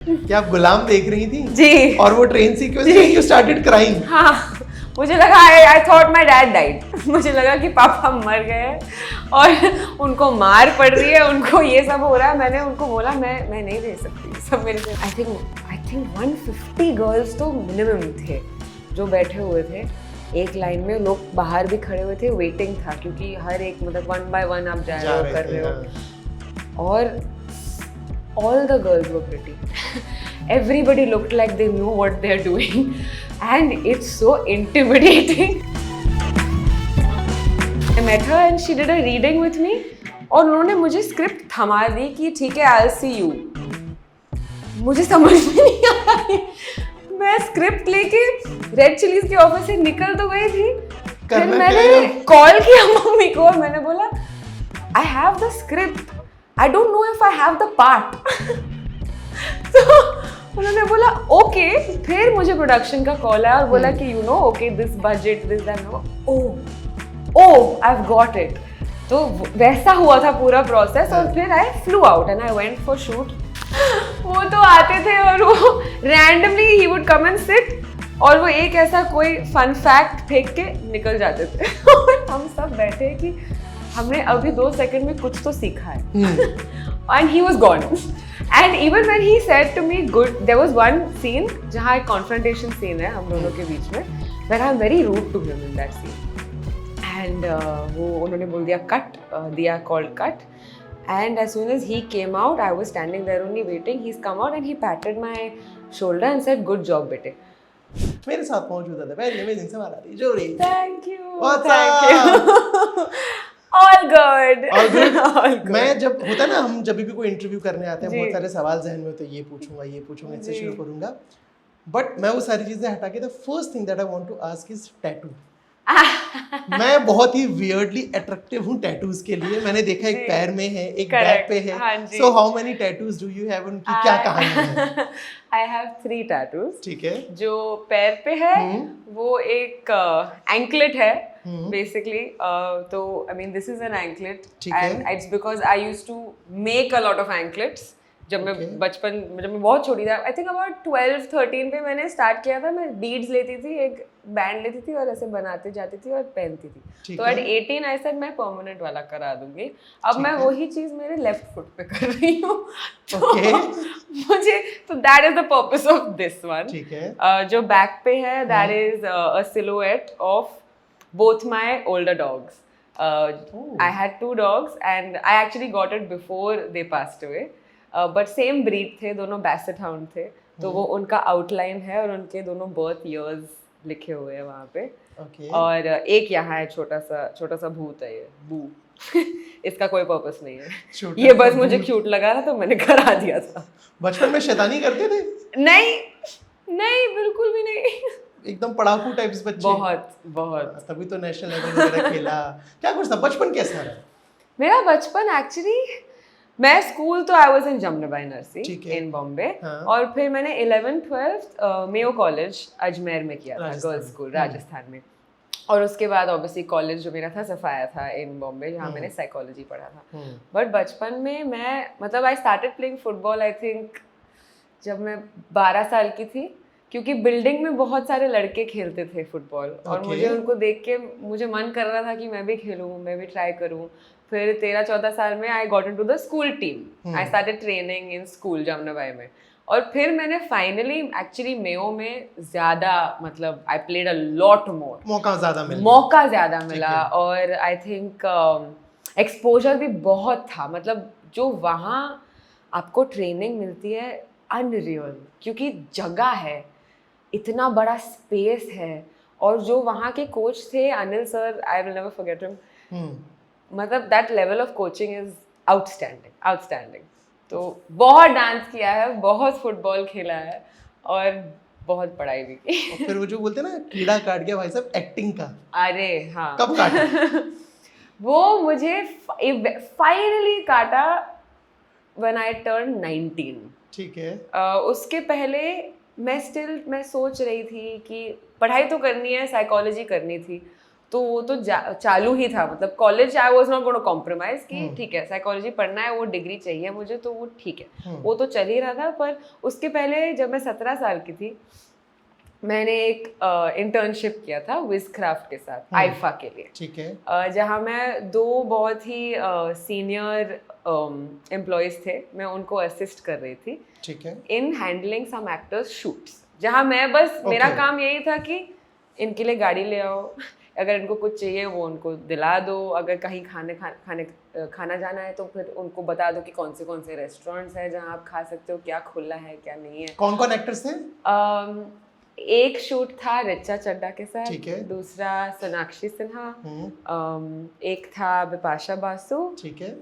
क्या आप गुलाम देख रही थी? जी। और वो ट्रेन सीक्वेंस में यू स्टार्टेड क्राइंग। हाँ, मुझे लगा I thought my dad died. मुझे लगा कि पापा मर गए हैं और उनको मार पड़ रही है, उनको ये सब हो रहा है। मैंने उनको बोला मैं नहीं दे सकती सब मेरे से। आई थिंक 150 गर्ल्स तो मिनिमम थे जो बैठे हुए थे एक लाइन में। लोग बाहर भी खड़े हुए थे, वेटिंग था क्योंकि हर एक मतलब 1 by 1 आप जा रहे हो कर रहे हो। और all the girls were pretty. Everybody looked like they knew what they're doing, and it's so intimidating. I met her and she did a reading with me, और उन्होंने मुझे स्क्रिप्ट थमा दी कि ठीक है I'll see you. मुझे समझ में नहीं आया। मैं स्क्रिप्ट लेके रेड चिलीज के ऑफिस से निकल तो गई थी, फिर मैंने कॉल किया मम्मी को और मैंने बोला I have the script. I don't know if I have the part. तो उन्होंने बोला ओके। फिर मुझे प्रोडक्शन का कॉल आया और बोला कि you know okay this budget this that. Oh I have got it. तो वैसा हुआ था पूरा प्रोसेस और फिर I flew out and I went for shoot. वो तो आते थे और वो रैंडमली ही वुड कम एंड सिट और वो एक ऐसा कोई फन फैक्ट फेंक के निकल जाते थे। और हम सब बैठे कि हमने अभी 2 सेकंड में कुछ तो सीखा है। And he was gone. And even when he said to me, "Good," there was one scene जहाँ एक confrontation scene है हम दोनों के बीच में, where I'm very rude to him in that scene. And वो उन्होंने बोल दिया cut, दिया called cut. And as soon as he came out, I was standing there only waiting. He's come out and he patted my shoulder and said, "Good job, बेटे." मेरे साथ मौजूद था very amazing सवाल जोड़ी। Thank you. What's Thank you. All good. All good. All good. मैं जब होता ना हम जब भी कोई इंटरव्यू करने आते हैं बहुत सारे सवाल जहन में होते हैं, ये पूछूंगा इससे शुरू करूंगा, बट मैं वो सारी चीजें हटा के the first thing that I want to ask is tattoo. मैं बहुत ही वियर्डली अट्रैक्टिव हूँ टैटूज के लिए। मैंने देखा एक पैर में है, एक बैक पे है। So how many tattoos do you have? उनकी क्या कहानी है? I have 3 tattoos. ठीक है। जो पैर पे है वो एक एंकलेट है basically. तो I mean this is an anklet and it's because I used to make a lot of anklets. जब मैं जब मैं बहुत छोटी था, आई थिंक अबाउट 12-13 पे मैंने स्टार्ट किया था। मैं बीड्स लेती थी, एक बैंड लेती थी और ऐसे बनाते जाती थी और पहनती थी। तो एट 18 आई सेड मैं परमानेंट वाला करा दूंगी। अब मैं वही चीज मेरे लेफ्ट फुट पे कर रही हूँ। तो मुझे तो that is the purpose of this one. जो बैक पे है that is a silhouette of both my older dogs. I had 2 dogs and I actually got it before they passed away. But same breed थे, दोनों Basset Hound थे। तो वो उनका outline है और उनके दोनों बर्थ ईयर्स लिखे हुए हैं वहाँ पे। और एक यहाँ है छोटा सा भूत है ये बू। इसका कोई पर्पस नहीं है, ये बस मुझे क्यूट लगा था तो मैंने करा दिया था। बचपन में शैतानी करते थे? नहीं बिल्कुल भी नहीं। एकदम पढ़ाकू टाइप्स बच्चे? बहुत। तभी तो नेशनल लेवल वगैरह खेला। क्या कुछ था बचपन कैसा रहा? मेरा बचपन एक्चुअली मैं स्कूल तो I was in Jamnabai nursery in Bombay. और फिर मैंने 11th-12th मेयो कॉलेज अजमेर में किया था, गर्ल्स स्कूल राजस्थान में। और उसके बाद ऑब्वियसली कॉलेज जो मेरा था सफाया था इन बॉम्बे, जहाँ मैंने साइकोलॉजी पढ़ा था। बट बचपन में मैं मतलब I started playing football I think जब मैं 12 साल की थी, क्योंकि बिल्डिंग में बहुत सारे लड़के खेलते थे फुटबॉल और मुझे उनको देख के मुझे मन कर रहा था कि मैं भी खेलूँ, मैं भी ट्राई करूँ। फिर 13-14 साल में I got into the school team. I started training in school Jamnabai में। और फिर मैंने फाइनली एक्चुअली मेयो में ज़्यादा मतलब I played a lot more, मौका ज़्यादा मिला और आई थिंक एक्सपोजर भी बहुत था। मतलब जो वहाँ आपको ट्रेनिंग मिलती है अनरियल, क्योंकि जगह है, इतना बड़ा स्पेस है। और जो वहाँ के कोच थे Anil sir, I will never forget him. मतलब that level of coaching is outstanding. तो बहुत डांस किया है, बहुत फुटबॉल खेला है और बहुत पढ़ाई भी की। फिर वो जो बोलते हैं ना कीड़ा काट गया भाई साहब एक्टिंग का। अरे हाँ, कब काटा? वो मुझे फाइनली काटा when I turned 19। ठीक है। उसके पहले मैं सोच रही थी कि पढ़ाई तो करनी है, साइकोलॉजी करनी थी, तो वो तो चालू ही था, मतलब college I was not gonna compromise कि ठीक है साइकोलॉजी पढ़ना है, वो डिग्री चाहिए मुझे, तो वो ठीक है, वो तो चल ही रहा था। पर उसके पहले जब मैं 17 साल की थी, मैंने एक इंटर्नशिप किया था विजक्राफ्ट के साथ आईफा के लिए, ठीक है, जहाँ मैं 2 बहुत ही सीनियर एम्प्लॉयज़ थे, मैं उनको असिस्ट कर रही थी, ठीक है, in handling some actors shoots, जहाँ मैं बस मेरा काम यही था कि इनके लिए गाड़ी ले आओ, अगर इनको कुछ चाहिए वो उनको दिला दो, अगर कहीं खाना जाना है तो फिर उनको बता दो कि कौन से रेस्टोरेंट्स हैं जहाँ आप खा सकते हो, क्या खुला है क्या नहीं है। कौन कौन एक्टर्स थे? एक शूट था रिचा चड्ढा के साथ, ठीक है, दूसरा सोनाक्षी सिन्हा, एक था बिपाशा बासु, ठीक है,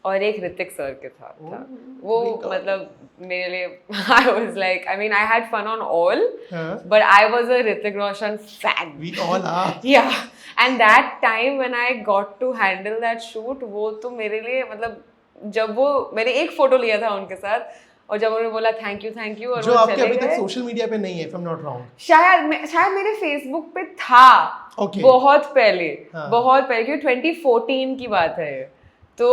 और एक ऋतिक सर के साथ था। वो मतलब मेरे लिए I was like, I mean I had fun on all, but I was a Hrithik Roshan fan. We all are. Yeah, and that time when I got to handle that shoot, वो तो मेरे लिए मतलब जब वो मैंने एक photo लिया था उनके साथ, और जब उन्होंने बोला थैंक यू और जो आपके अभी तक सोशल मीडिया पे नहीं है, if I'm not wrong. शायद मेरे फेसबुक पे था, okay. बहुत पहले क्योंकि 2014 की बात है। तो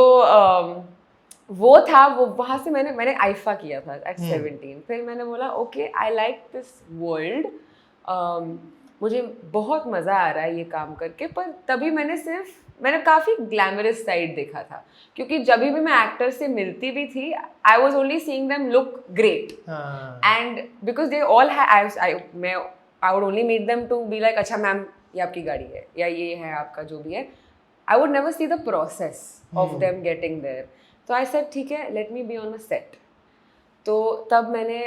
वो था, वो वहाँ से मैंने आईफा किया था एट 17। फिर मैंने बोला okay I like this world, मुझे बहुत मज़ा आ रहा है ये काम करके। पर तभी मैंने काफ़ी ग्लैमरस साइड देखा था, क्योंकि जब भी मैं एक्टर से मिलती भी थी I was only seeing them look great, and because they all I would only meet them to be like अच्छा मैम ये आपकी गाड़ी है या ये है आपका जो भी है, I would never see the process of them getting there. तो I said ठीक है, let me be on a set. तो तब मैंने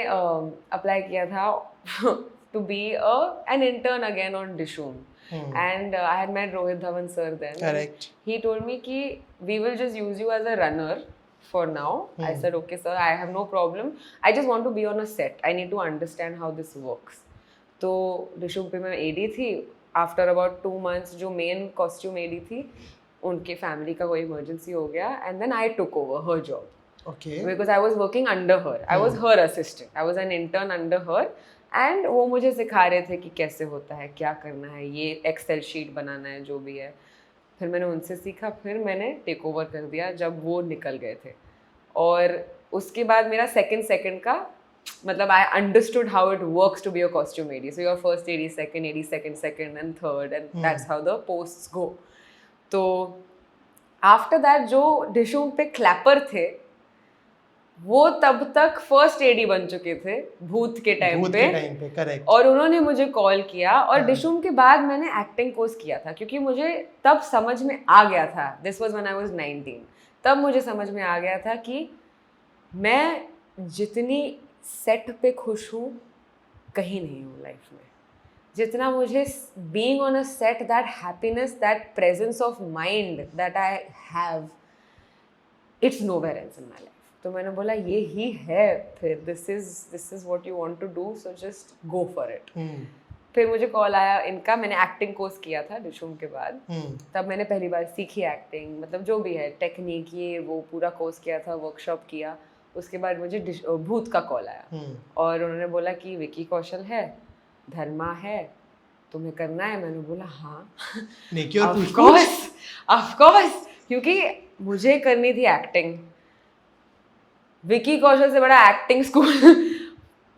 अप्लाई किया था to be an intern again on Dishoom. And I had met Rohit Dhawan sir then. Correct. He told me कि we will just use you as a runner for now. I said okay sir, I have no problem. I just want to be on a set. I need to understand how this works. तो Dishoom पे मैं AD थी। After about 2 months जो main costume AD थी उनके family का कोई emergency हो गया, and then I took over her job, because I was working under her, I was her assistant, I was an intern under her, and वो मुझे सिखा रहे थे कि कैसे होता है, क्या करना है, ये एक्सेल शीट बनाना है, जो भी है। फिर मैंने उनसे सीखा, फिर मैंने टेक ओवर कर दिया जब वो निकल गए थे। और उसके बाद मेरा सेकंड का मतलब I understood how it works to be a costume AD. So your first AD, second and third, and that's how the posts go. तो after that जो डिशूम पे क्लैपर थे वो तब तक फर्स्ट एडी बन चुके थे भूत के टाइम पे, करेक्ट। और उन्होंने मुझे कॉल किया, और डिशूम के बाद मैंने एक्टिंग कोर्स किया था, क्योंकि मुझे तब समझ में आ गया था, this was when I was 19, तब मुझे समझ में आ गया था कि मैं जितनी सेट पे खुश हूँ कहीं नहीं हूँ लाइफ में, जितना मुझे being on a set, that happiness, that presence of mind that I have, it's nowhere else in my life. तो मैंने बोला ये ही है, फिर this is what you want to do, so just go for it. फिर मुझे call आया इनका, मैंने एक्टिंग कोर्स किया था डिशूम के बाद, तब मैंने पहली बार सीखी एक्टिंग, मतलब जो भी है टेक्निक, ये वो पूरा कोर्स किया था, वर्कशॉप किया। उसके बाद मुझे भूत का कॉल आया, और उन्होंने बोला कि विकी कौशल है, धर्मा है, तुम्हें करना है। मैंने बोला हाँ, ऑफ कोर्स, क्योंकि मुझे करनी थी एक्टिंग। विकी कौशल से बड़ा एक्टिंग स्कूल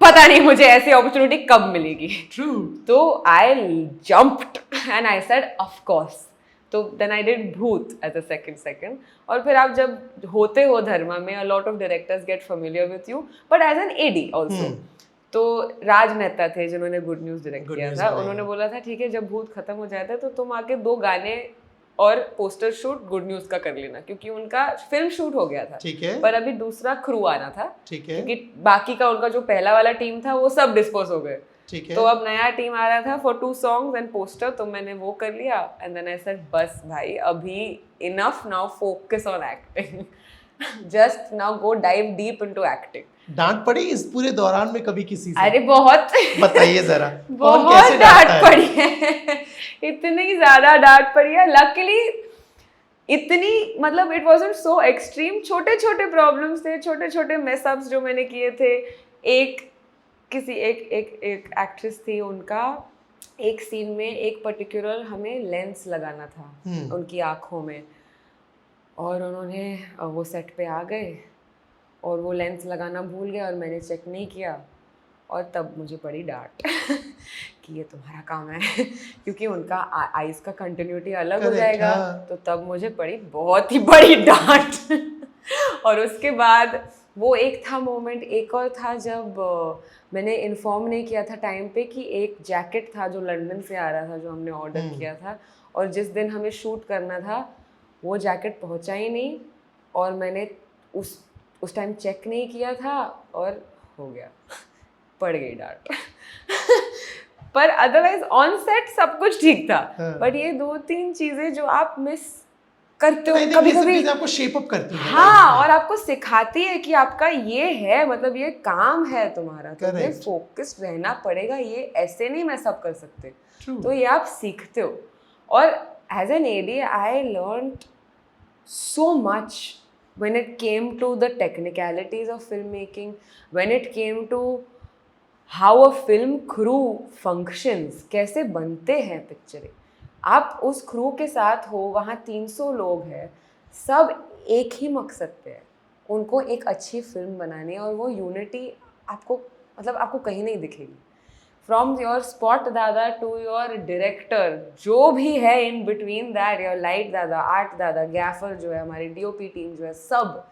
पता नहीं मुझे ऐसी अपॉर्चुनिटी कब मिलेगी। ट्रू। तो I jumped and I said of course. तो then I did Bhoot as a second, और फिर आप जब होते हो धर्मा में, a lot of directors get familiar with you, but as an AD also. तो राज मेहता थे जिन्होंने गुड न्यूज़ डायरेक्ट किया था, उन्होंने बोला था ठीक है जब भूत खत्म हो जाता है तो तुम आके 2 गाने और पोस्टर शूट गुड न्यूज़ का कर लेना, क्योंकि उनका फिल्म शूट हो गया था, ठीक है, पर अभी दूसरा क्रू आना था, ठीक है, क्योंकि बाकी का उनका जो पहला वाला टीम था वो सब डिस्पोज हो गए, ठीक है, तो अब नया टीम आ रहा था फॉर 2 songs एंड पोस्टर, तो मैंने वो कर लिया, एंड देन आई सेड बस भाई अभी enough, now focus on acting, just now go dive deep into acting. डांट पड़ी इस पूरे दौरान में कभी किसी से? अरे बहुत बताइए जरा, बहुत डांट पड़ी है, इतनी ज्यादा डांट पड़ी है। लकीली इतनी, मतलब इट वाजंट सो एक्सट्रीम, छोटे छोटे प्रॉब्लम्स थे, छोटे छोटे मेसअप्स जो मैंने किए थे। एक एक्ट्रेस थी, उनका एक सीन में एक पर्टिकुलर हमें लेंस लगाना था उनकी आँखों में, और उन्होंने वो सेट पे आ गए और वो लेंस लगाना भूल गया और मैंने चेक नहीं किया, और तब मुझे पड़ी डांट कि ये तुम्हारा काम है क्योंकि उनका आइज़ का कंटिन्यूटी अलग हो जाएगा। तो तब मुझे पड़ी बहुत ही बड़ी डांट और उसके बाद वो एक था मोमेंट, एक और था जब मैंने इन्फॉर्म नहीं किया था टाइम पे कि एक जैकेट था जो लंदन से आ रहा था, जो हमने ऑर्डर किया था, और जिस दिन हमें शूट करना था वो जैकेट पहुंचा ही नहीं, और मैंने उस टाइम चेक नहीं किया था और हो गया, पड़ गई डांट पर अदरवाइज ऑन सेट सब कुछ ठीक था। बट ये 2-3 चीजें जो आप मिस करते हो कभी कभी, आपको शेप अप करती है। हाँ, और आपको सिखाती है कि आपका ये है, मतलब ये काम है तुम्हारा, तुम्हें फोकस्ड रहना पड़ेगा, ये ऐसे नहीं मैं सब कर सकते। तो ये आप सीखते हो। और as an AD I learn so much when it came to the technicalities of filmmaking, when it came to how a film crew functions, कैसे बनते हैं पिक्चरें। आप उस क्रू के साथ हो, वहाँ 300 लोग हैं, सब एक ही मकसद पे है, उनको एक अच्छी फिल्म बनानी है, और वो यूनिटी आपको मतलब आपको कहीं नहीं दिखेगी। फ्रॉम योर स्पॉट दादा टू योर डायरेक्टर, जो भी है in between that, your light दादा, आर्ट दादा, गैफर जो है, हमारी डीओपी टीम जो है, सब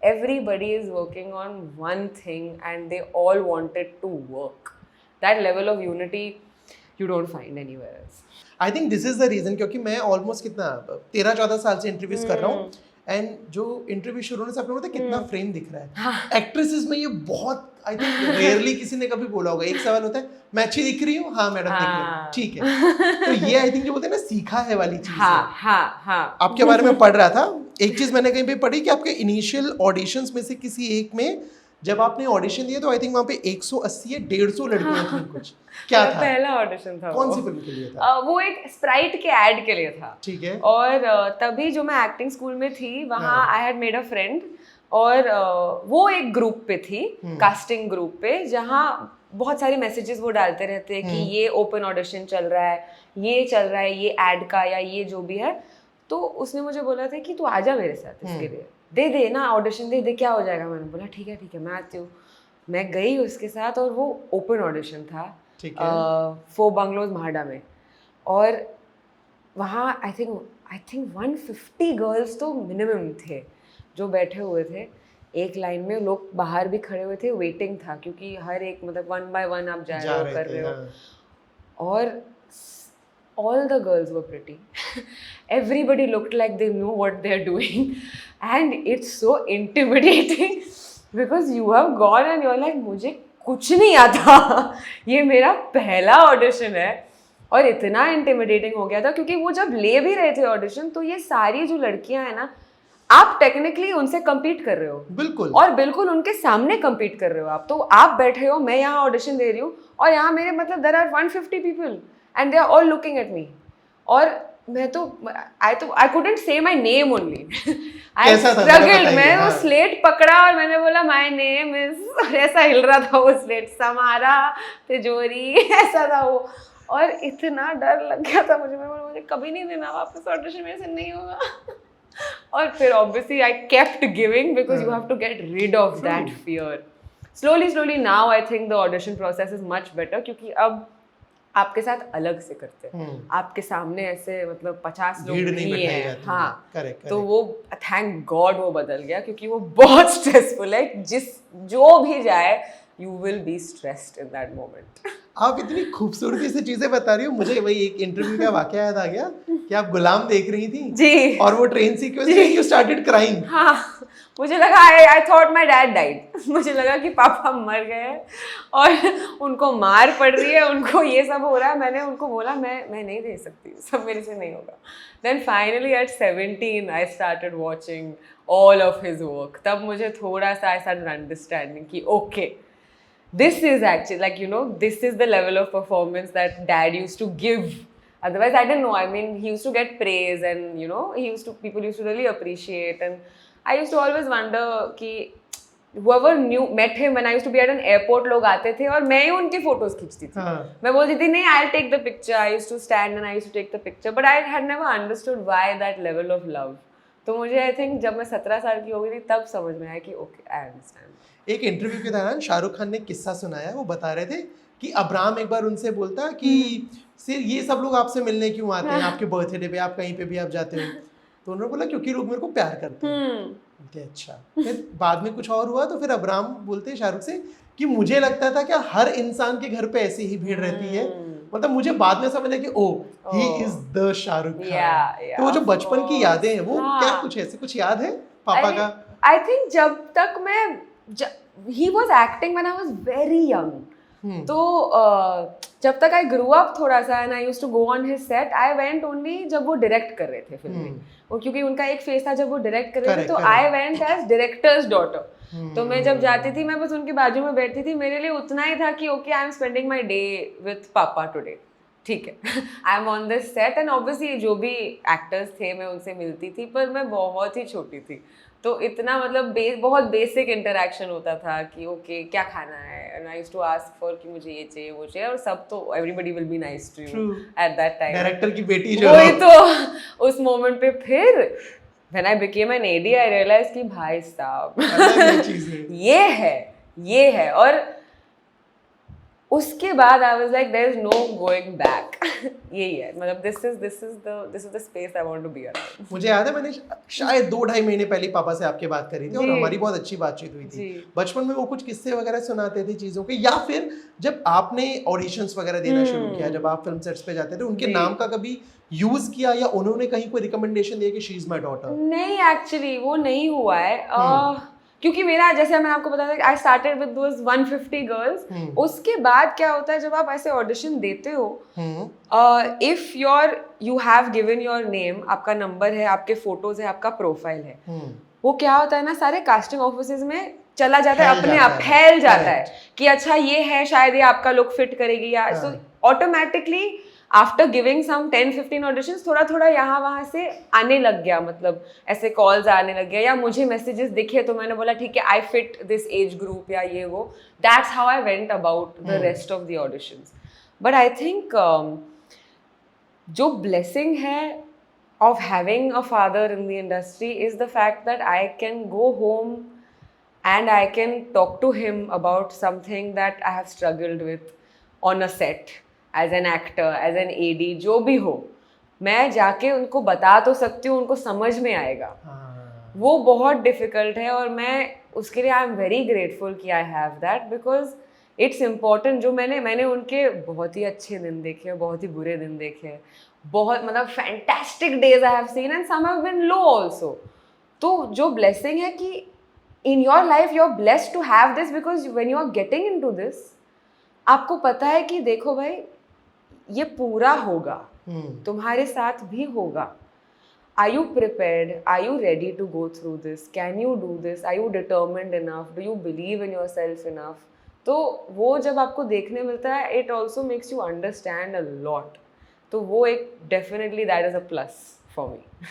everybody is working on one thing and they all want it to work. That level of unity you don't find anywhere else. I think this is the reason, क्योंकि मैं almost कितना 13-14 साल से interviews कर रहा हूँ, एंड जो interview शुरू होने से आपने बोला कितना फ्रेम दिख रहा है। एक्ट्रेसेस में ये बहुत, आई थिंक रेयरली किसी ने कभी बोला होगा। एक सवाल होता है, मैं अच्छी दिख रही हूँ, हाँ मैडम दिख रही हूँ, ठीक है। तो ये आई थिंक जो बोलते हैं ना, सीखा है वाली चीज है। आपके बारे में पढ़ रहा था, एक चीज मैंने कहीं पे पढ़ी कि आपके इनिशियल ऑडिशंस में से किसी एक में जब आपने ऑडिशन दिया तो आई थिंक वहाँ पे 180 या 150 लड़कियां थी कुछ, क्या था? पहला ऑडिशन था। कौन सी फिल्म के लिए था? वो एक स्प्राइट के ऐड के लिए था। ठीक है। और तभी जो मैं एक्टिंग स्कूल में थी वहाँ I had made a friend, और वो एक ग्रुप पे थी, कास्टिंग ग्रुप पे, जहाँ बहुत सारे मैसेजेस वो डालते रहते हैं कि ये ओपन ऑडिशन चल रहा है, ये चल रहा है, ये ऐड का या ये जो भी है। तो उसने मुझे बोला था कि तू आजा मेरे साथ इसके लिए, दे ना ऑडिशन, दे क्या हो जाएगा। मैंने बोला ठीक है मैं आती हूँ। मैं गई उसके साथ, और वो ओपन ऑडिशन था 4 बंगलोज महाडा में, और वहाँ आई थिंक 150 गर्ल्स तो मिनिमम थे जो बैठे हुए थे एक लाइन में। लोग बाहर भी खड़े हुए थे, वेटिंग था, क्योंकि हर एक मतलब 1 by 1 आप जा रहे हो, कर रहे हो। और all the girls were pretty. Everybody looked like they knew what they're doing, and it's so intimidating because you have gone and you're like, मुझे कुछ नहीं आता, ये मेरा पहला ऑडिशन है। और इतना इंटिमिडेटिंग हो गया था क्योंकि वो जब ले भी रहे थे ऑडिशन, तो ये सारी जो लड़कियां हैं ना, आप टेक्निकली उनसे compete कर रहे हो, बिल्कुल, और बिल्कुल उनके सामने compete कर रहे हो आप। तो आप बैठे हो, मैं यहाँ ऑडिशन दे रही हूँ, और यहाँ मेरे मतलब there are 150 people and they are all looking at me, और मैं तो I couldn't say my name only. I struggled. मैं वो स्लेट पकड़ा और मैंने बोला my name is, और ऐसा हिल रहा था वो स्लेट, समारा तिजोरी, ऐसा था वो। और इतना डर लग गया था मुझे कभी नहीं देना वापस ऑडिशन, मेरे से नहीं होगा। और फिर obviously I kept giving because you have to get rid of that fear. Slowly now I think the audition process is much better, क्योंकि अब आपके साथ अलग से करते हैं, आपके सामने ऐसे मतलब 50 लोग नहीं है। हाँ, correct. तो वो थैंक गॉड वो बदल गया, क्योंकि वो बहुत स्ट्रेसफुल है। जो भी जाए you will be stressed in that moment. आप इतनी खूबसूरती से चीजें बता रही हो, मुझे वही एक इंटरव्यू का वाकया याद आ गया कि आप गुलाम देख रही थी जी, और वो ट्रेन सीक्वेंस में you started crying. हाँ, मुझे लगा I thought my dad died. मुझे लगा कि पापा मर गए और उनको मार पड़ रही है, उनको ये सब हो रहा है। मैंने उनको बोला मैं नहीं दे सकती, सब मेरे से नहीं होगा। Then finally at 17 I started watching all of his work. तब मुझे थोड़ा सा I started understanding कि okay, this is actually like, you know, this is the level of performance that dad used to give. Otherwise I didn't know. I mean, he used to get praise, and you know, people used to really appreciate, and I used to always wonder कि whoever knew met him when I used to be at an airport, लोग आते थे और मैं ही उनके photos खींचती थी. मैं बोलती थी नहीं, I'll take the picture. I used to stand and I used to take the picture, but I had never understood why that level of love. तो मुझे आई थिंक जब मैं 17 साल की हो गई थी तब समझ में आया कि ओके आई अंडरस्टैंड. एक इंटरव्यू के दौरान शाहरुख खान ने किस्सा सुनाया, वो बता रहे थे कि अब्राहम एक बार उनसे बोलता कि सिर ये सब लोग आपसे मिलने क्यों आते हैं, आपके बर्थडे पे, आप कहीं पे भी आप जाते हो. तो उन्होंने बोला क्योंकि लोग मेरे को प्यार करते हैं. अच्छा. फिर बाद में कुछ और हुआ तो फिर अब्राहम बोलते हैं शाहरुख से कि मुझे लगता था कि हर इंसान के घर पे ऐसी ही भीड़ रहती है, मतलब मुझे बाद में समझ आया कि oh he is the Shahrukh Khan. तो वो जो बचपन की यादें हैं वो क्या कुछ ऐसे कुछ याद है पापा का? आई थिंक जब तक मैं ही was acting when I was very young. तो जब तक आई ग्रू अप थोड़ा सा and I used to go on his set, I went only जब वो डायरेक्ट कर रहे थे फिल्म में. और क्योंकि उनका एक फेज था जब वो डायरेक्ट कर रहे थे, तो I went as director daughter. तो मैं जब जाती थी मैं बस उनके बाजू में बैठती थी. मेरे लिए उतना ही था कि okay I am spending my day with पापा टुडे, ठीक है. I am on this set and obviously जो भी एक्टर्स थे मैं उनसे मिलती थी, पर मैं बहुत ही छोटी थी. तो इतना मतलब बहुत बेसिक इंटरेक्शन होता था कि ओके क्या खाना है, and I used to ask for कि मुझे ये चाहिए वो चाहिए, और सब तो everybody will be nice to you at that time. Director की बेटी जो वही तो उस मोमेंट पे. फिर when I became an AD I realize कि भाई साहब ये है. और उसके बाद I was like there is no going back. यही है, मतलब this is the space I want to be around. मुझे याद है मैंने शायद 2-2.5 महीने पहले पापा से आपके बात करी थी और हमारी बहुत अच्छी बातचीत हुई थी. बचपन में वो कुछ किस्से वगैरह सुनाते थे चीजों के, या फिर जब आपने ऑडिशंस वगैरह देना शुरू किया, जब आप फिल्म सेट्स पे जाते थे, उनके नाम का कभी यूज किया या उन्होंने कहीं कोई रिकमेंडेशन दिया कि शी इज माय डॉटर? नहीं, एक्चुअली वो नहीं हुआ है. क्योंकि मेरा जैसे मैंने आपको बताया था I started with those 150 girls. उसके बाद क्या होता है जब आप ऐसे ऑडिशन देते हो, if you have given your name, आपका नंबर है, आपके फोटोज है, आपका प्रोफाइल है, वो क्या होता है ना सारे कास्टिंग ऑफिसेज में चला जाता है, अपने आप फैल जाता है कि अच्छा ये है, शायद ये आपका लुक फिट करेगी, या सो automatically after giving some 10-15 auditions थोड़ा थोड़ा यहाँ वहाँ से आने लग गया, मतलब ऐसे कॉल्स आने लग गया, या मुझे मैसेजेस दिखे तो मैंने बोला ठीक है I fit this age group या ये वो. That's how I went about the rest of the auditions. But I think जो ब्लेसिंग है of having a father in the industry is the fact that I can go home and I can talk to him about something that I have struggled with on a set as an actor, as an AD, जो भी हो, मैं जाके उनको बता तो सकती हूँ, उनको समझ में आएगा. वो बहुत डिफिकल्ट है और मैं उसके लिए आई एम वेरी ग्रेटफुल कि I have that, because it's important. जो मैंने उनके बहुत ही अच्छे दिन देखे, बहुत ही बुरे दिन देखे, बहुत मतलब fantastic days I have seen and some have been low also. तो जो ब्लेसिंग है कि in your life you are blessed to have this, because when you are getting into this आपको पता है कि देखो भाई ये पूरा होगा, तुम्हारे साथ भी होगा. Are you prepared? Are you ready to go through this? Can you do this? Are you determined enough? Do you believe in yourself enough? तो वो जब आपको देखने मिलता है, it also makes you understand a lot. तो वो एक definitely that is a plus for me.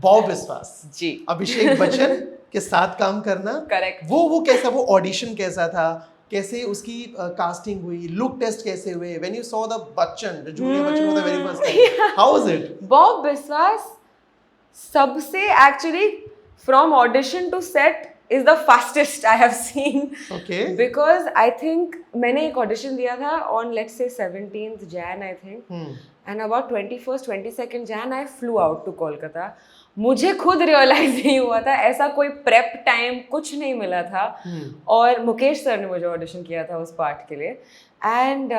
Bob विश्वास जी, अभिषेक बच्चन के साथ काम करना, करेक्ट. वो कैसा, वो ऑडिशन कैसा था, कैसे उसकी कास्टिंग हुई, लुक टेस्ट कैसे हुए, when you saw the Bachchan, the junior Bachchan for the very first time, how was it? Bob Biswas सबसे actually from audition to set is the fastest I have seen. Okay. Because I think मैंने एक audition दिया था on let's say 17th Jan I think, and about 21st 22nd Jan I flew out to Kolkata. मुझे खुद realise नहीं हुआ था, ऐसा कोई प्रेप टाइम कुछ नहीं मिला था. और मुकेश सर ने मुझे ऑडिशन किया था उस पार्ट के लिए, एंड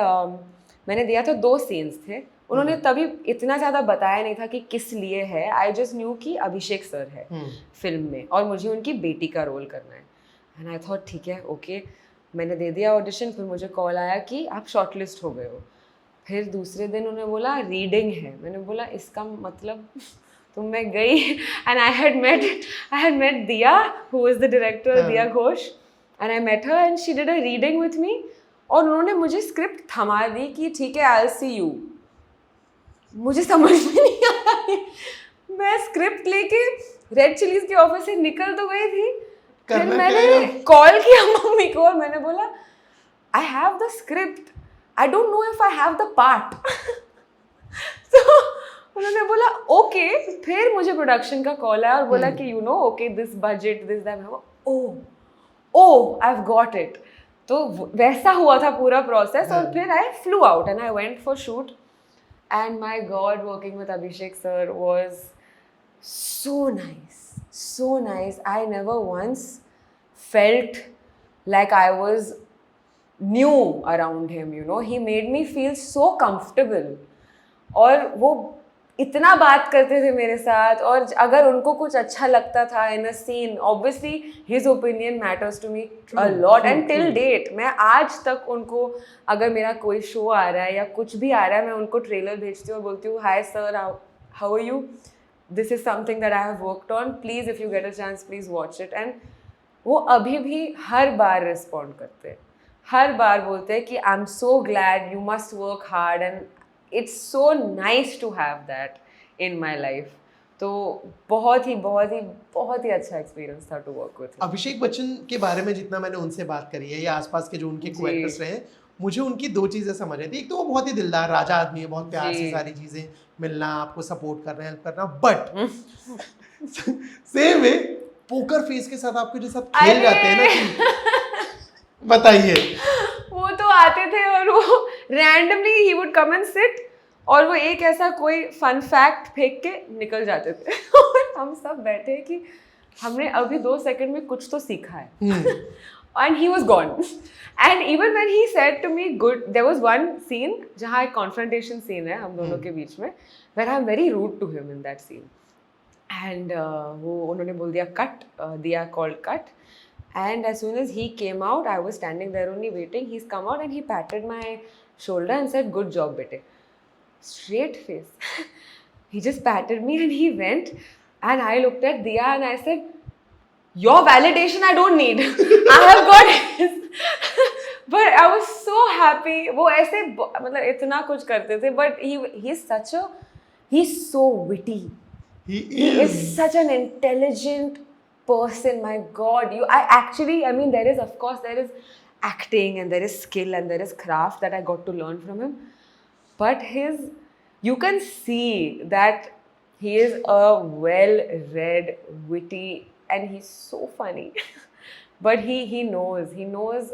मैंने दिया था 2 सीन्स थे. उन्होंने तभी इतना ज़्यादा बताया नहीं था कि किस लिए है. आई जस्ट न्यू कि अभिषेक सर है फिल्म में और मुझे उनकी बेटी का रोल करना है. एंड आई थॉट ठीक है ओके, मैंने दे दिया ऑडिशन. फिर मुझे कॉल आया कि आप शॉर्टलिस्ट हो गए हो. फिर दूसरे दिन उन्होंने बोला रीडिंग है. मैंने बोला इसका मतलब, तो मैं गई and I had met Diya, who is the director, Diya Ghosh, and I met her and she did a reading with me. और उन्होंने मुझे स्क्रिप्ट थमा दी कि ठीक है आई विल सी यू. मुझे समझ में नहीं आया. मैं स्क्रिप्ट लेके रेड चिलीज के ऑफिस से निकल तो गई थी, फिर करना मैंने क्या है? कॉल किया मम्मी को और मैंने बोला I have the script, I don't know if I have the part. तो उन्होंने बोला ओके. फिर मुझे प्रोडक्शन का कॉल आया और बोला कि you know okay this budget this that. Oh I have got it. तो वैसा हुआ था पूरा प्रोसेस और फिर I flew out and I went for shoot. And my god, working with Abhishek sir was so nice, so nice. I never once felt like I was new around him, you know. He made me feel so comfortable. और वो इतना बात करते थे मेरे साथ, और अगर उनको कुछ अच्छा लगता था in a scene, obviously his opinion matters to me a lot. And till date मैं आज तक उनको, अगर मेरा कोई शो आ रहा है या कुछ भी आ रहा है, मैं उनको ट्रेलर भेजती हूँ और बोलती हूँ hi sir, how are you, this is something that I have worked on, please if you get a chance please watch it. And वो अभी भी हर बार रिस्पॉन्ड करते हैं, हर बार बोलते हैं कि I am so glad, you must work hard, and it's so nice to have that in my life. तो बहुत ही अच्छा एक्सपीरियंस था to work with. Abhishek Bachchan के बारे में जितना मैंने उनसे बात करी है या आसपास के जो उनके को एक्टर्स रहे, मुझे उनकी दो चीज़ें समझ आई थी. एक तो वो बहुत ही दिलदार राजा आदमी है, बहुत प्यार से सारी चीज़ें मिलना, आपको सपोर्ट करना, हेल्प करना. But same way poker face के साथ आपके जो साथ खेल जाते हैं ना, बताइए. वो तो आते थे और वो रैंडमली ही वुड कम एंड सिट और वो एक ऐसा कोई फन फैक्ट फेंक के निकल जाते थे. और हम सब बैठे कि हमने अभी 2 सेकंड में कुछ तो सीखा है. And he was gone. And even when he said to me, good, there was one scene जहाँ एक confrontation scene है हम दोनों के बीच में, where I'm very rude to him in that scene. And वो उन्होंने बोल दिया cut, दिया called cut. And as soon as he came out, I was standing there only waiting. He's come out and he patted my shoulder and said, good job, bete. Straight face. He just patted me and he went. And I looked at Diya and I said, your validation I don't need. I have got it. But I was so happy. वो ऐसे मतलब इतना कुछ करते थे, but he's so witty. He is such an intelligent person. My God, I mean, there is acting and there is skill and there is craft that I got to learn from him. But you can see that he is a well-read, witty, and he's so funny. But he knows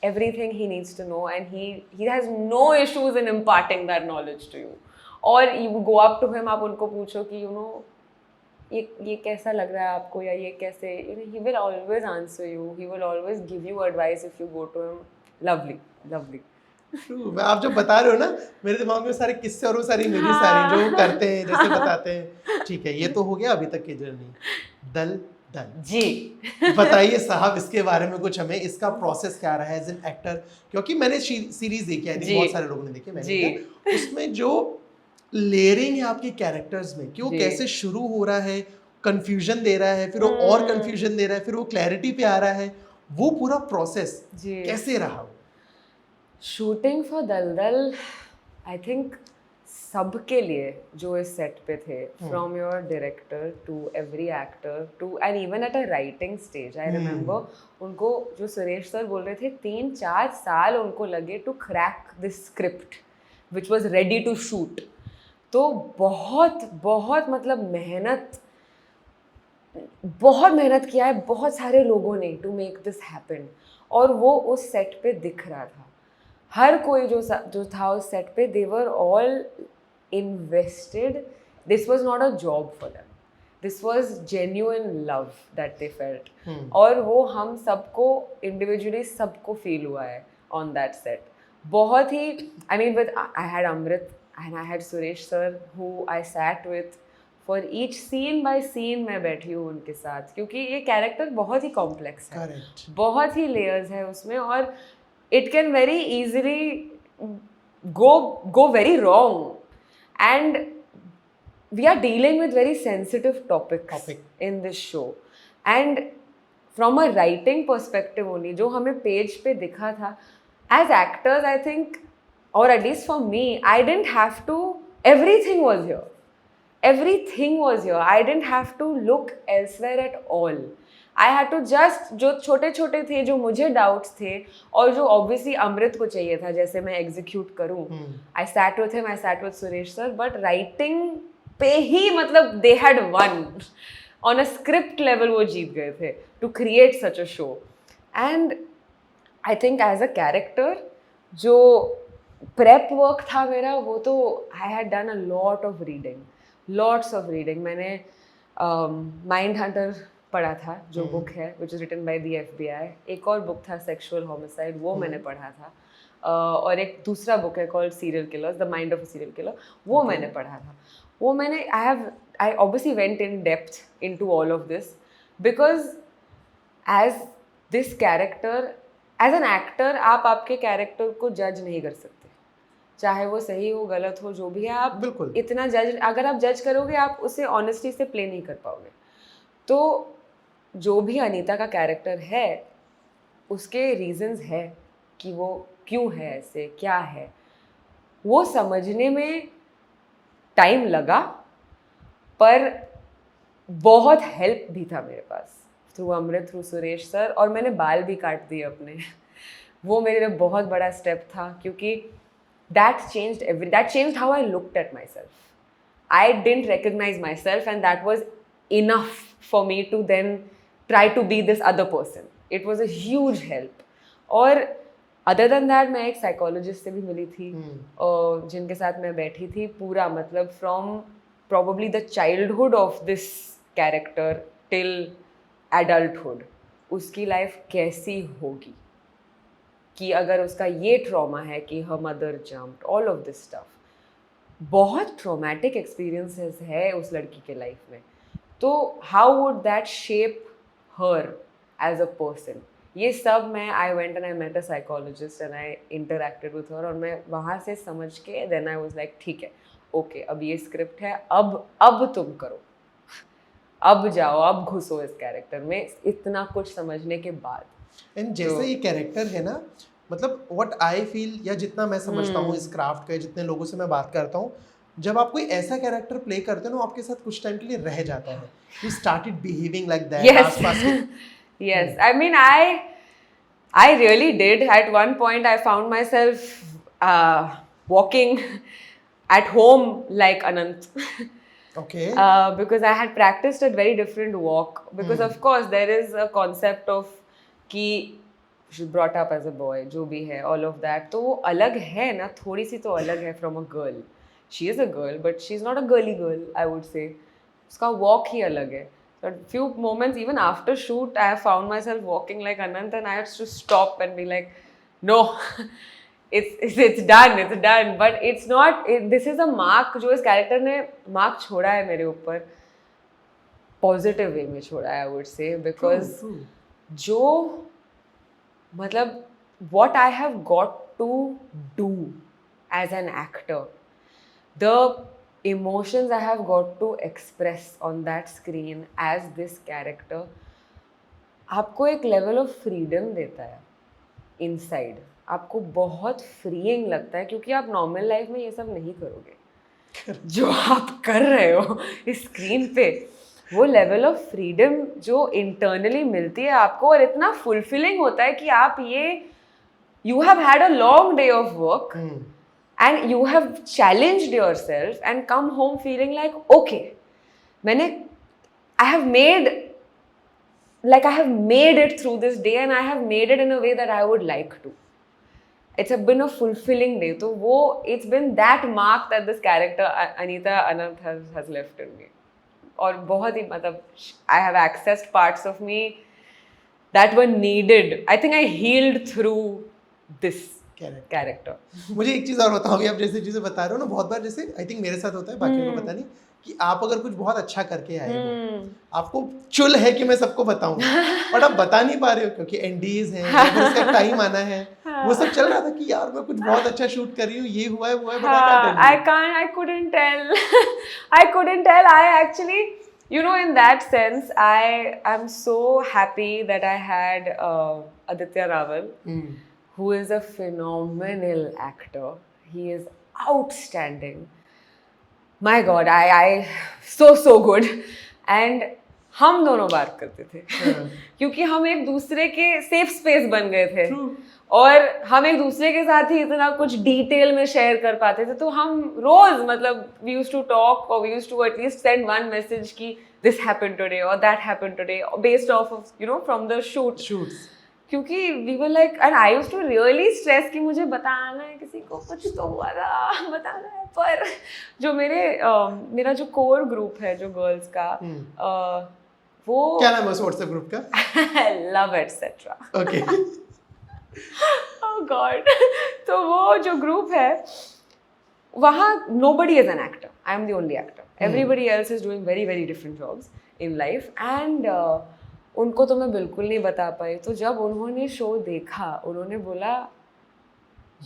everything he needs to know, and he has no issues in imparting that knowledge to you. Or you go up to him, आप उनको पूछो कि you know ये कैसा लग रहा है आपको, या ये कैसे, he will always answer you. He will always give you advice if you go to him. Lovely. मैं आप जो बता रहे हो ना, मेरे दिमाग में सारे किस्से और वो सारी मेरी सारी जो वो करते हैं, जैसे बताते हैं. ठीक है, ये तो हो गया अभी तक की जर्नी. दल जी बताइए साहब, इसके बारे में कुछ हमें, इसका प्रोसेस क्या रहा है एज एन एक्टर, क्योंकि मैंने सीरीज देखी है, बहुत सारे लोगों ने देखी, मैंने देखा, उसमें जो लेयरिंग है आपके कैरेक्टर्स में कि वो कैसे शुरू हो रहा है, कंफ्यूजन दे रहा है, फिर वो और कंफ्यूजन दे रहा है, फिर वो क्लैरिटी पे आ रहा है, वो पूरा प्रोसेस कैसे रहा? शूटिंग फॉर दलदल आई थिंक सबके लिए जो इस सेट पे थे, from your director to every actor to and even at a writing stage, I remember उनको जो सुरेश सर बोल रहे थे 3-4 साल उनको लगे to crack this script which was ready to shoot. तो बहुत मतलब बहुत मेहनत किया है बहुत सारे लोगों ने टू मेक दिस हैपन. और वो उस सेट पे दिख रहा था, हर कोई जो था उस सेट पे, they were all invested. This was not a job for them. This was genuine love that they felt. और वो हम सबको individually सबको feel हुआ है on that set. बहुत ही, I mean, I had Amrit and I had Suresh sir who I sat with for each scene by scene. मैं बैठी हूँ उनके साथ, क्योंकि ये कैरेक्टर बहुत ही कॉम्प्लेक्स है. Correct. बहुत ही लेयर्स है उसमें, और it can very easily go very wrong. And we are dealing with very sensitive topics in this show. And from a writing perspective only, जो हमें पेज पे दिखा था, as actors I think, or at least for me, I didn't have to, everything was here. I didn't have to look elsewhere at all. I had to just, जो छोटे छोटे थे, जो मुझे डाउट्स थे और जो ऑब्वियसली अमृत को चाहिए था जैसे मैं एग्जीक्यूट करूं, I sat with him, I sat with Suresh sir, but writing पे ही मतलब they had won on a script level, वो जीत गए थे to create such a show. And I think as a character जो प्रेप वर्क था मेरा, वो तो I had done a lot of reading, lots of reading. मैंने माइंड हंटर पढ़ा था, जो बुक है which is written by the FBI. एक और बुक था सेक्सुअल होमिसाइड, वो मैंने पढ़ा था. और एक दूसरा बुक है called serial killers, the mind of a serial killer, वो मैंने पढ़ा था. वो मैंने I obviously went in depth into all of this because as this character, as an actor, आप आपके कैरेक्टर को जज नहीं कर सकते, चाहे वो सही हो गलत हो जो भी है. आप बिल्कुल. इतना जज, अगर आप जज करोगे आप उसे ऑनेस्टी से प्ले नहीं कर पाओगे. तो जो भी अनीता का कैरेक्टर है उसके रीजंस है कि वो क्यों है ऐसे, क्या है, वो समझने में टाइम लगा, पर बहुत हेल्प भी था मेरे पास थ्रू अमृत, थ्रू सुरेश सर. और मैंने बाल भी काट दिए अपने वो मेरे लिए बहुत बड़ा स्टेप था, क्योंकि that changed how I looked at myself. I didn't recognize myself, and that was enough for me to then try to be this other person. It was a huge help. और other than that, मैं एक psychologist से भी मिली थी, और जिनके साथ मैं बैठी थी पूरा, मतलब from probably the childhood of this character till adulthood, उसकी लाइफ कैसी होगी, कि अगर उसका ये ट्रॉमा है कि her mother jumped, all of this stuff, बहुत ट्रॉमेटिक एक्सपीरियंसेस है उस लड़की के लाइफ में. तो how would that shape her as a person, ये सब मैं I went and I met a psychologist and I interacted with her, और मैं वहाँ से समझ के देन आई वाज लाइक ठीक है, ओके, अब ये स्क्रिप्ट है, अब तुम करो, अब जाओ, अब घुसो इस कैरेक्टर में, इतना कुछ समझने के बाद. एंड जैसे ये कैरेक्टर है ना, मतलब व्हाट आई फील, या जितना मैं समझता हूँ इस क्राफ्ट का, जितने लोगों से मैं बात करता हूँ, जब आप कोई ऐसा कैरेक्टर प्ले करते हो ना, आपके साथ कुछ टाइम के लिए रह जाता है. You started behaving like that आसपास के. Yes, I mean, I really did. At one point, I found myself walking at home like Anant. Okay. Because I had practiced a very different walk. Because of course, there is a concept of कि she brought up as a boy, जो भी है, all of that. तो वो अलग है ना, थोड़ी सी तो अलग है from a girl. She is a girl, but she's not a girly girl, I would say. उसका walk ही अलग है. So a few moments, even after shoot, I have found myself walking like Anant, and I had to stop and be like, no, it's done. But it's not. This is a mark जो इस character ने mark छोड़ा है मेरे ऊपर, positive way में छोड़ा है, I would say, because जो मतलब what I have got to do as an actor, the emotions I have got to express on that screen as this character, आपको एक level of freedom देता है inside. आपको बहुत freeing लगता है, क्योंकि आप normal life में ये सब नहीं करोगे जो आप कर रहे हो इस screen पे. वो लेवल ऑफ फ्रीडम जो इंटरनली मिलती है आपको, और इतना फुलफिलिंग होता है कि आप ये, you have had a long day of work and you have challenged yourself and come home feeling like okay, I have made it through this day and I have made it in a way that I would like to. It's been a fulfilling day. तो वो it's been that mark that this character Anita Anant has left in me. और बहुत ही मतलब I have accessed parts of me that were needed. I think I healed through this character. मुझे एक चीज़ और बताओ, अभी आप जैसे चीज़ें बता रहे हो ना, बहुत बार जैसे आई थिंक मेरे साथ होता है, बाकी को पता नहीं, कि आप अगर कुछ बहुत अच्छा करके आए हो, आपको चुल है कि मैं सबको बताऊं, बट आप बता नहीं पा रहे हो क्योंकि एनडीज हैं, उसका टाइम आना है. वो सब चल रहा था कि यार मैं कुछ बहुत अच्छा शूट कर रही हूँ, ये हुआ है वो है, but I couldn't tell. I actually, you know, in that sense, I am so happy that I had Aditya Rawal, who is a phenomenal actor. He is outstanding. My God, I so good. And हम दोनों बात करते थे हाँ। क्योंकि हम एक दूसरे के सेफ स्पेस बन गए थे True. और हम एक दूसरे के साथ ही इतना कुछ डिटेल में शेयर कर पाते थे, तो हम रोज मतलब वी यूज्ड टू टॉक और we used to at least send one message कि दिस हैपेंड टुडे और that happened today based off you know from the Shoots. क्योंकि we were like and I used to really stress कि मुझे बताना है किसी को, कुछ तो हुआ था, बताना है। पर जो मेरा जो कोर ग्रुप है जो गर्ल्स का वो क्या नाम है उस व्हाट्सएप ग्रुप का? Love etcetera. ओके। ओह गॉड। तो वो जो ग्रुप है वहाँ nobody is an actor. I am the only actor. Everybody else is doing very very different jobs in life and उनको तो मैं बिल्कुल नहीं बता पाई। तो जब उन्होंने शो देखा उन्होंने बोला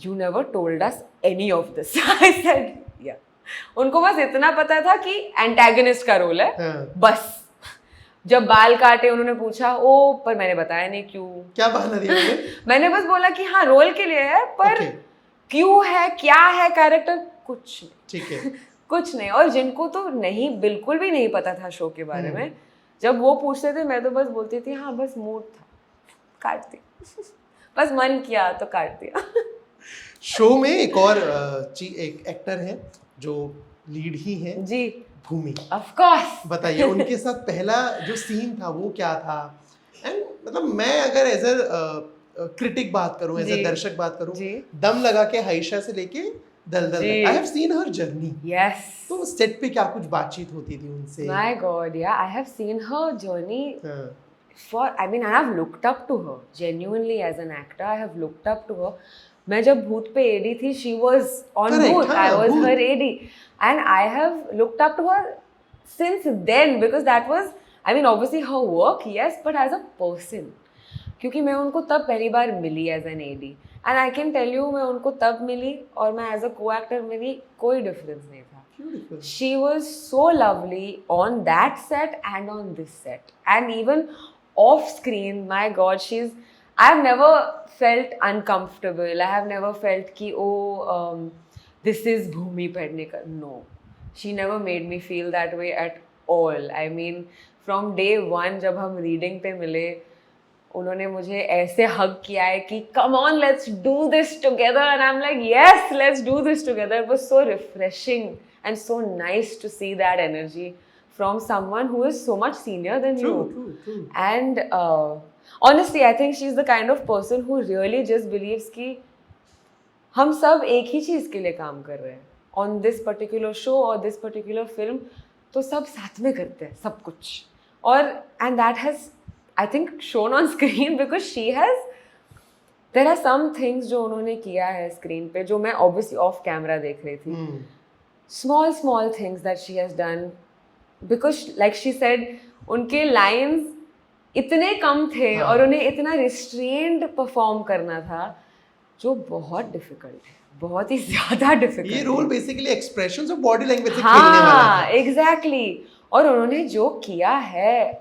you never told us any of this. I said yeah. उनको बस इतना पता था कि एंटागनिस्ट का रोल है बस। जब बाल काटे उन्होंने पूछा ओ पर मैंने बताया नहीं क्यों। क्या बहाना दिया मैंने? मैंने बस बोला कि हाँ रोल के लिए है पर क्यों है क्या है कैरेक्टर कुछ नहीं। ठीक है। कुछ नहीं। और जिनको तो नहीं बिल्कुल भी नहीं पता था शो के बारे में जब वो पूछते थे मैं तो बस बोलती थी हाँ बस मूड था काट दिया बस मन किया तो काट दिया। शो में एक और एक एक्टर है जो लीड ही है जी भूमि। Of course. बताइए उनके साथ पहला जो सीन था वो क्या था? एंड मतलब मैं अगर एज अ क्रिटिक बात करूं एज अ दर्शक बात करूं दम लगा के हाइशा से लेके दलदल तक आई have scene her journey. Yes. तो सेट पे क्या कुछ बातचीत होती थी उनसे? माय गॉड या आई have scene her journey for I mean I have looked up to her genuinely as an actor. I have looked up to her. मैं जब भूत पे एडी थी she was on भूत. I was her AD and I have looked up to her since then because that was I mean obviously her work yes but as a person क्योंकि मैं उनको तब पहली बार मिली as an AD and I can tell you मैं उनको तब मिली और मैं as a co-actor मिली कोई difference नहीं था. She was so lovely on that set and on this set and even off screen my god I've never felt uncomfortable. I have never felt ki this is Bhumi Pednekar. No, she never made me feel that way at all. I mean from day one जब हम reading पे मिले उन्होंने मुझे ऐसे hug किया है कि come on let's do this together and I'm like yes let's do this together. It was so refreshing and so nice to see that energy from someone who is so much senior than you. True. And honestly, I think she's the kind of person who really just believes कि हम सब एक ही चीज़ के लिए काम कर रहे हैं on this particular show or this particular film, तो सब साथ में करते हैं सब कुछ और and that has I think shown on screen because she has there are some things जो उन्होंने किया है screen पे जो मैं obviously off camera देख रही थी. Small things that she has done because like she said उनके lines इतने कम थे और उन्हें इतना restrained perform करना था जो बहुत difficult है, बहुत ही ज़्यादा difficult। ये रोल basically expressions और body language से खेलने वाला है। exactly। और उन्होंने जो किया है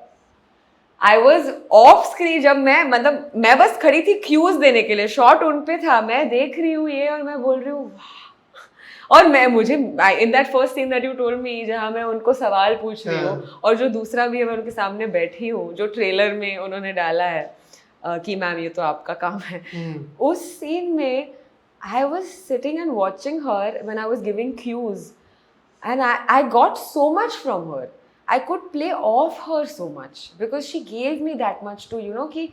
I was off screen जब मैं बस खड़ी थी cues देने के लिए, शॉट उन पे था, मैं देख रही हूँ ये और मैं बोल रही हूँ और मुझे in that first seen that you told me जहाँ मैं उनको सवाल पूछ रही हूँ और जो दूसरा भी है मैं उनके सामने बैठी हूँ जो ट्रेलर में उन्होंने डाला है कि मैम ये तो आपका काम है। उस सीन में I was sitting and watching her when I was giving cues and I got so much from her. I could play off her so much because she gave me that much to you know कि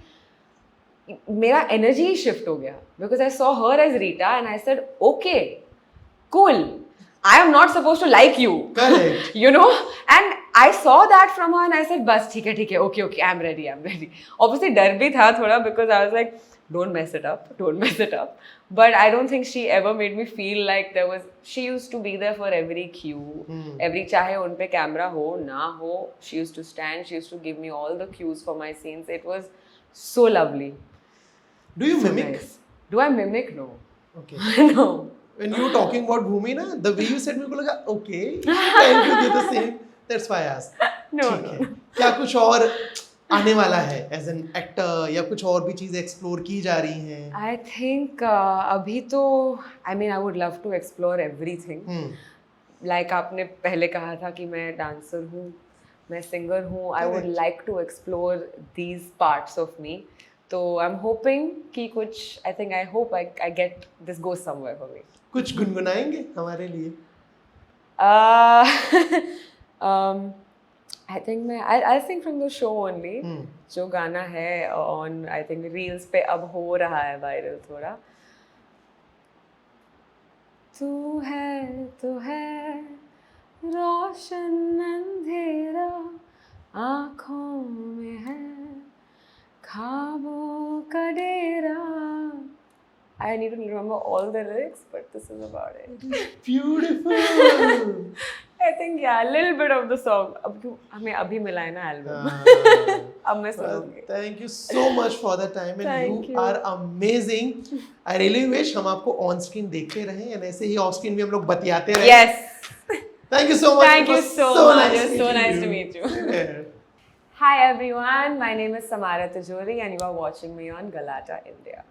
मेरा energy shift हो गया because I saw her as Rita and I said okay cool I am not supposed to like you correct you know and I saw that from her and I said बस ठीक है okay I'm ready obviously डर भी था थोड़ा because I was like don't mess it up but I don't think she ever made me feel like there was she used to be there for every cue every चाहे उन पे camera हो ना हो she used to stand she used to give me all the cues for my scenes. It was so lovely. Do you mimic? Nice. Do I mimic? No. Okay. No. When you were talking about Bhumi na the way you said मेरे को लगा okay and you did the same that's why I asked. No. क्या कुछ और आने वाला है as an actor या कुछ और भी चीजें एक्सप्लोर की जा रही हैं? आई थिंक अभी तो I mean I would love to explore everything. Like आपने पहले कहा था कि मैं डांसर हूँ मैं सिंगर हूँ, I would Correct. Like to explore these parts of me. तो आई एम होपिंग कि कुछ, I hope I get this goes somewhere for me. कुछ गुनगुनाएंगे हमारे लिए? आई थिंक मैं I sing from the show only. Hmm, जो गाना है ऑन आई थिंक रील्स पे अब हो रहा है वायरल थोड़ा. तू है रोशन अंधेरा आँखों में है ख्वाबों का डेरा. I need to remember all the lyrics, but this is about it. beautiful. I think yeah, a little bit of the song. अब क्यों हमें अभी मिला है ना एल्बम. अब मैं सुनूंगी. Thank you so much for the time and Thank you you. are amazing. I really wish हम आपको on screen देखते रहें and ऐसे ही off screen भी हम लोग बतियाते रहें. Yes. Thank you so much. Thank It you was so much. It was so nice to meet you. Yeah. Hi everyone. My name is Samara Tijori and you are watching me on Galata India.